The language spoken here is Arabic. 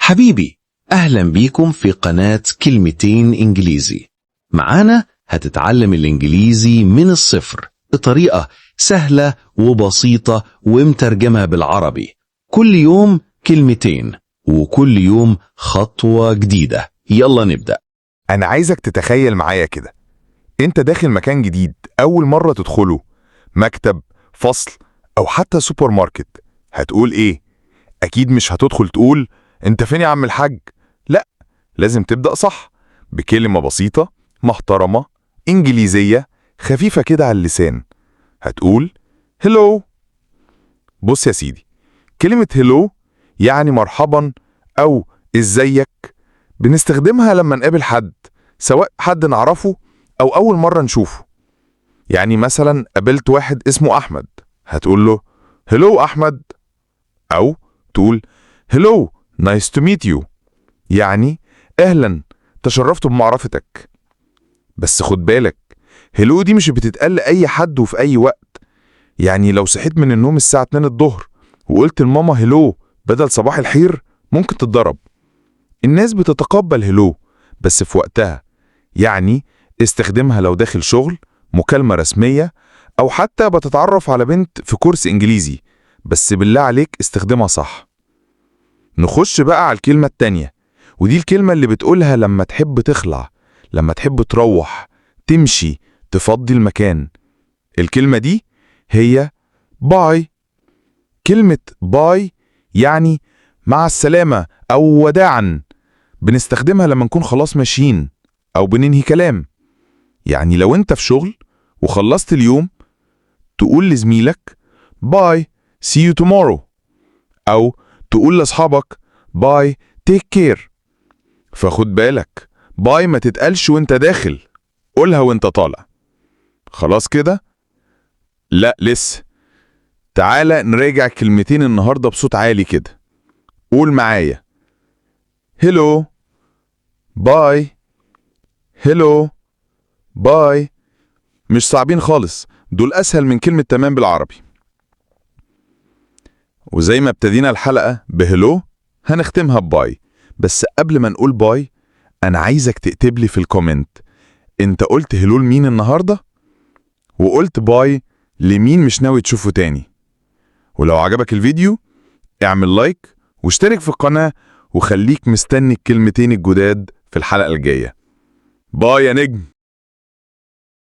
حبيبي، أهلا بيكم في قناة كلمتين إنجليزي. معانا هتتعلم الإنجليزي من الصفر بطريقة سهلة وبسيطة ومترجمة بالعربي. كل يوم كلمتين وكل يوم خطوة جديدة. يلا نبدأ. أنا عايزك تتخيل معايا كده، أنت داخل مكان جديد أول مرة تدخله، مكتب، فصل، أو حتى سوبر ماركت. هتقول إيه؟ أكيد مش هتدخل تقول أنت فين يا عم الحاج؟ لأ، لازم تبدأ صح بكلمة بسيطة محترمة إنجليزية خفيفة كده على اللسان. هتقول هلو. بص يا سيدي، كلمة هلو يعني مرحبا أو إزيك. بنستخدمها لما نقابل حد، سواء حد نعرفه أو أول مرة نشوفه. يعني مثلا قابلت واحد اسمه أحمد، هتقول له هلو أحمد، أو تقول هلو نايس تو ميت يو، يعني أهلا تشرفت بمعرفتك. بس خد بالك، هلو دي مش بتتقال لأي حد وفي أي وقت. يعني لو صحيت من النوم الساعة 2 الظهر وقلت لماما هلو بدل صباح الخير، ممكن تتضرب. الناس بتتقبل هلو بس في وقتها، يعني استخدمها لو داخل شغل، مكالمة رسمية، أو حتى بتتعرف على بنت في كورس إنجليزي. بس بالله عليك استخدمها صح. نخش بقى على الكلمة التانية، ودي الكلمة اللي بتقولها لما تحب تخلع، لما تحب تروح، تمشي، تفضي المكان. الكلمة دي هي باي. كلمة باي يعني مع السلامة أو وداعا. بنستخدمها لما نكون خلاص ماشيين أو بننهي كلام. يعني لو أنت في شغل وخلصت اليوم، تقول لزميلك باي see you tomorrow، أو تقول لأصحابك باي take care. فخد بالك، باي ما تتقالش وانت داخل، قولها وانت طالع. خلاص كده؟ لا لسه. تعالى نراجع كلمتين النهاردة بصوت عالي كده. قول معايا هلو، باي، هلو، باي. مش صعبين خالص، دول أسهل من كلمة تمام بالعربي. وزي ما ابتدينا الحلقة بهلو، هنختمها بباي. بس قبل ما نقول باي، أنا عايزك تكتب لي في الكومنت أنت قلت هلو لمين النهاردة؟ وقلت باي لمين مش ناوي تشوفه تاني؟ ولو عجبك الفيديو اعمل لايك واشترك في القناة، وخليك مستني الكلمتين الجداد في الحلقة الجاية. باي يا نجم.